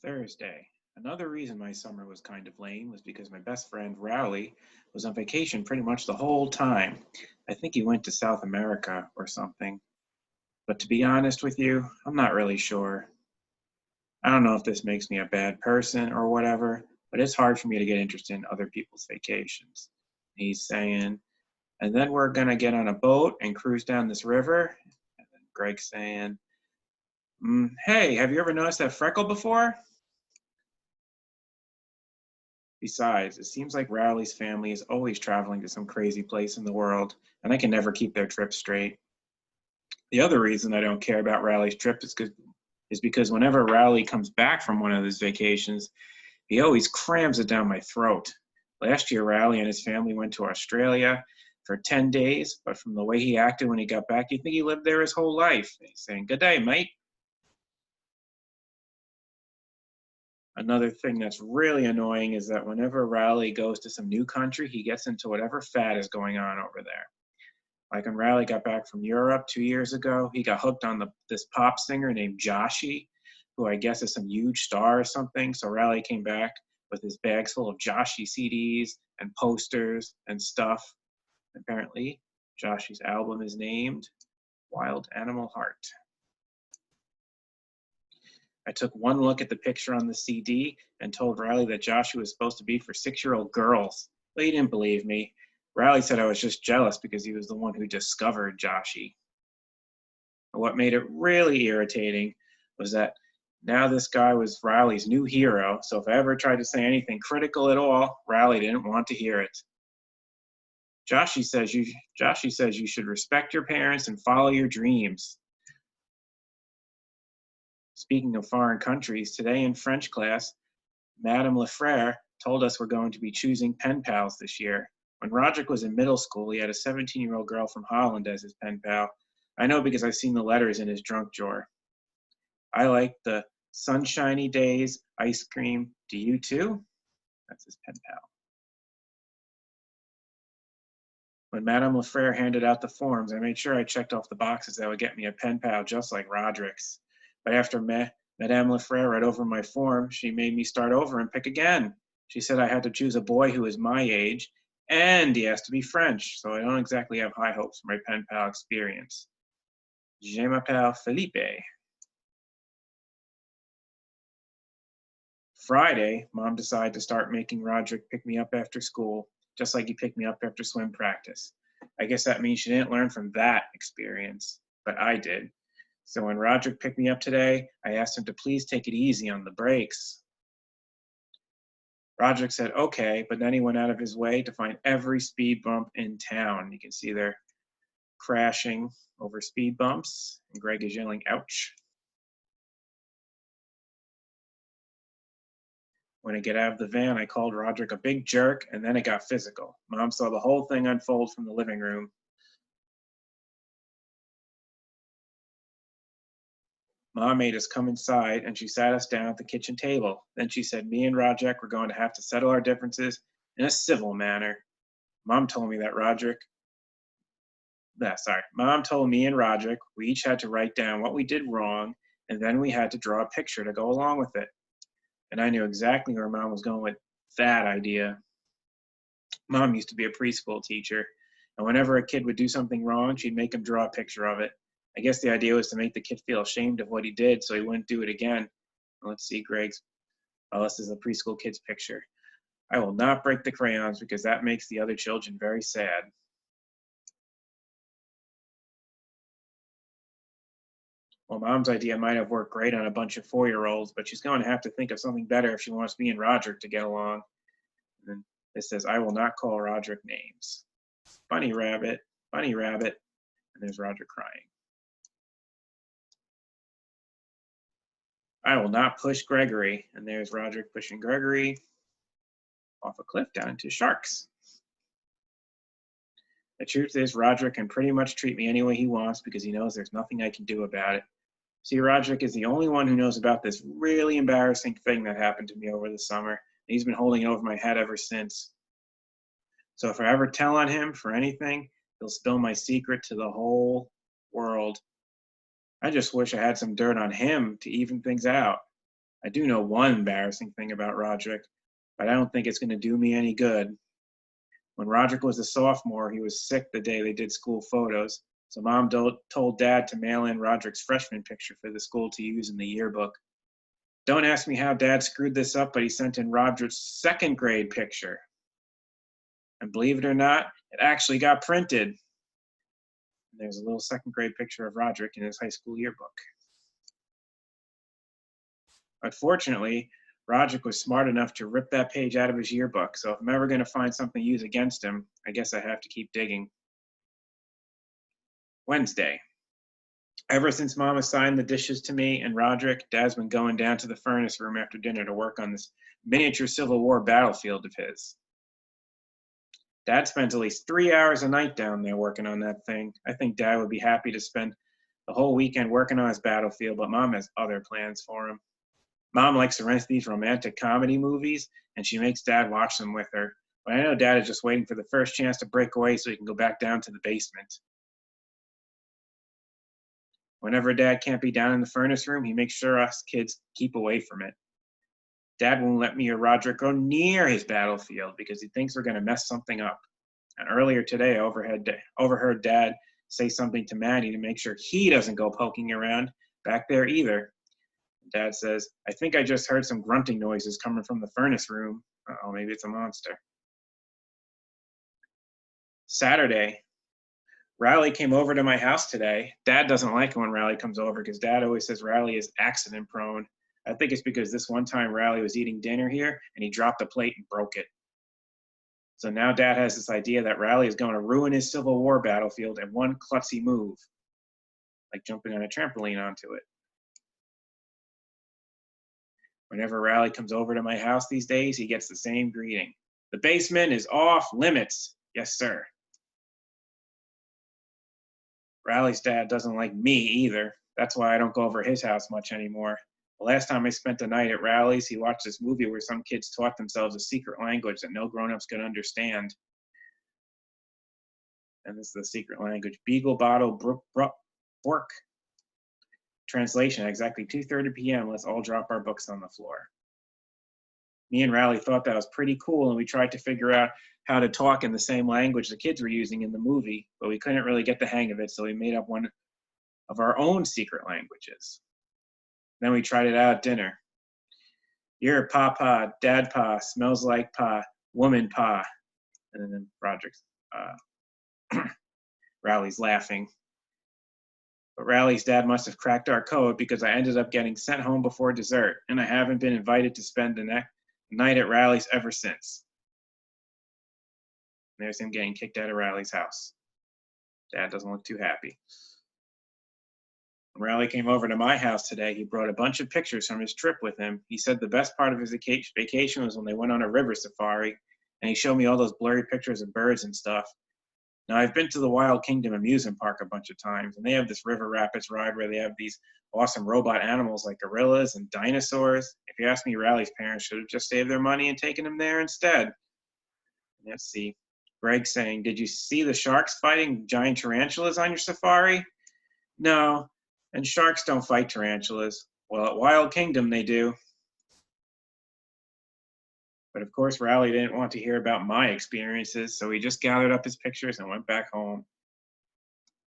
Thursday. Another reason my summer was kind of lame was because my best friend, Rowley, was on vacation pretty much the whole time. I think he went to South America or something. But to be honest with you, I'm not really sure. I don't know if this makes me a bad person or whatever, but it's hard for me to get interested in other people's vacations. He's saying, and then we're going to get on a boat and cruise down this river. And then Greg's saying, hey, have you ever noticed that freckle before? Besides, it seems like Rowley's family is always traveling to some crazy place in the world, and I can never keep their trips straight. The other reason I don't care about Rowley's trip is because whenever Rowley comes back from one of his vacations, he always crams it down my throat. Last year, Rowley and his family went to Australia for 10 days, but from the way he acted when he got back, you'd think he lived there his whole life. He's saying, good day, mate. Another thing that's really annoying is that whenever Rowley goes to some new country, he gets into whatever fad is going on over there. Like when Rowley got back from Europe 2 years ago, he got hooked on this pop singer named Joshy, who I guess is some huge star or something. So Rowley came back with his bags full of Joshy CDs and posters and stuff. Apparently, Joshy's album is named Wild Animal Heart. I took one look at the picture on the CD and told Riley that Joshua was supposed to be for 6-year-old girls, but he didn't believe me. Riley said I was just jealous because he was the one who discovered Joshy. What made it really irritating was that now this guy was Riley's new hero, so if I ever tried to say anything critical at all, Riley didn't want to hear it. Joshy says you should respect your parents and follow your dreams. Speaking of foreign countries, today in French class, Madame Lefrere told us we're going to be choosing pen pals this year. When Rodrick was in middle school, he had a 17-year-old girl from Holland as his pen pal. I know because I've seen the letters in his junk drawer. I like the sunshiny days, ice cream. Do you too? That's his pen pal. When Madame Lefrere handed out the forms, I made sure I checked off the boxes that would get me a pen pal just like Rodrick's. But after Madame Lefrere read over my form, she made me start over and pick again. She said I had to choose a boy who is my age, and he has to be French, so I don't exactly have high hopes for my pen pal experience. Je m'appelle Felipe. Friday, Mom decided to start making Rodrick pick me up after school, just like he picked me up after swim practice. I guess that means she didn't learn from that experience, but I did. So when Rodrick picked me up today, I asked him to please take it easy on the brakes. Rodrick said, okay, but then he went out of his way to find every speed bump in town. You can see they're crashing over speed bumps, and Greg is yelling, ouch. When I get out of the van, I called Rodrick a big jerk, and then it got physical. Mom saw the whole thing unfold from the living room. Mom made us come inside, and she sat us down at the kitchen table. Then she said me and Rodrick were going to have to settle our differences in a civil manner. Mom told me that Mom told me and Rodrick we each had to write down what we did wrong, and then we had to draw a picture to go along with it. And I knew exactly where Mom was going with that idea. Mom used to be a preschool teacher, and whenever a kid would do something wrong, she'd make him draw a picture of it. I guess the idea was to make the kid feel ashamed of what he did so he wouldn't do it again. Let's see Greg's. Oh, this is a preschool kid's picture. I will not break the crayons because that makes the other children very sad. Well, Mom's idea might have worked great on a bunch of 4-year-olds, but she's going to have to think of something better if she wants me and Rodrick to get along. And then it says, I will not call Rodrick names. Bunny rabbit, bunny rabbit. And there's Rodrick crying. I will not push Gregory. And there's Rodrick pushing Gregory off a cliff down into sharks. The truth is, Rodrick can pretty much treat me any way he wants because he knows there's nothing I can do about it. See, Rodrick is the only one who knows about this really embarrassing thing that happened to me over the summer. And he's been holding it over my head ever since. So if I ever tell on him for anything, he'll spill my secret to the whole world. I just wish I had some dirt on him to even things out. I do know one embarrassing thing about Rodrick, but I don't think it's going to do me any good. When Rodrick was a sophomore, he was sick the day they did school photos, so Mom told Dad to mail in Rodrick's freshman picture for the school to use in the yearbook. Don't ask me how Dad screwed this up, but he sent in Rodrick's second grade picture. And believe it or not, it actually got printed. There's a little second grade picture of Rodrick in his high school yearbook. Unfortunately, Rodrick was smart enough to rip that page out of his yearbook, so if I'm ever going to find something to use against him, I guess I have to keep digging. Wednesday. Ever since Mom assigned the dishes to me and Rodrick, Dad's been going down to the furnace room after dinner to work on this miniature Civil War battlefield of his. Dad spends at least 3 hours a night down there working on that thing. I think Dad would be happy to spend the whole weekend working on his battlefield, but Mom has other plans for him. Mom likes to rent these romantic comedy movies, and she makes Dad watch them with her. But I know Dad is just waiting for the first chance to break away so he can go back down to the basement. Whenever Dad can't be down in the furnace room, he makes sure us kids keep away from it. Dad won't let me or Rodrick go near his battlefield because he thinks we're going to mess something up. And earlier today, I overheard Dad say something to Maddie to make sure he doesn't go poking around back there either. Dad says, I think I just heard some grunting noises coming from the furnace room. Uh-oh, maybe it's a monster. Saturday, Riley came over to my house today. Dad doesn't like it when Riley comes over because Dad always says Riley is accident prone. I think it's because this one time Riley was eating dinner here and he dropped a plate and broke it. So now Dad has this idea that Riley is going to ruin his Civil War battlefield in one klutzy move, like jumping on a trampoline onto it. Whenever Riley comes over to my house these days, he gets the same greeting. The basement is off limits. Yes, sir. Riley's dad doesn't like me either. That's why I don't go over his house much anymore. The last time I spent the night at Riley's, he watched this movie where some kids taught themselves a secret language that no grown-ups could understand. And this is the secret language. Beagle Bottle Bork. Translation, at exactly 2:30 p.m., let's all drop our books on the floor. Me and Riley thought that was pretty cool, and we tried to figure out how to talk in the same language the kids were using in the movie, but we couldn't really get the hang of it, so we made up one of our own secret languages. Then we tried it out at dinner. You're Papa, Dad Pa, smells like Pa, woman Pa. And then Rodrick's, Riley's laughing. But Riley's dad must have cracked our code because I ended up getting sent home before dessert, and I haven't been invited to spend the night at Riley's ever since. And there's him getting kicked out of Riley's house. Dad doesn't look too happy. When Riley came over to my house today, he brought a bunch of pictures from his trip with him. He said the best part of his vacation was when they went on a river safari, and he showed me all those blurry pictures of birds and stuff. Now, I've been to the Wild Kingdom amusement park a bunch of times, and they have this river rapids ride where they have these awesome robot animals like gorillas and dinosaurs. If you ask me, Riley's parents should have just saved their money and taken him there instead. Let's see. Greg saying, did you see the sharks fighting giant tarantulas on your safari? No, and sharks don't fight tarantulas. Well, at Wild Kingdom they do. But of course, Riley didn't want to hear about my experiences, so he just gathered up his pictures and went back home.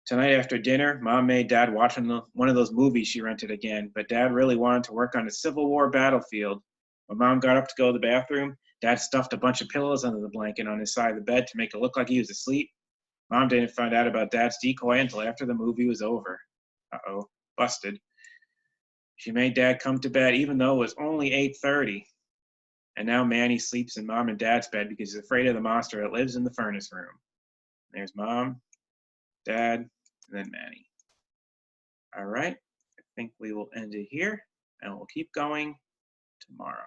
Tonight after dinner, Mom made Dad watch one of those movies she rented again, but Dad really wanted to work on a Civil War battlefield. When Mom got up to go to the bathroom, Dad stuffed a bunch of pillows under the blanket on his side of the bed to make it look like he was asleep. Mom didn't find out about Dad's decoy until after the movie was over. Uh-oh, busted. She made Dad come to bed even though it was only 8:30. And now Manny sleeps in Mom and Dad's bed because he's afraid of the monster that lives in the furnace room. There's Mom, Dad, and then Manny. All right, I think we will end it here, and we'll keep going tomorrow.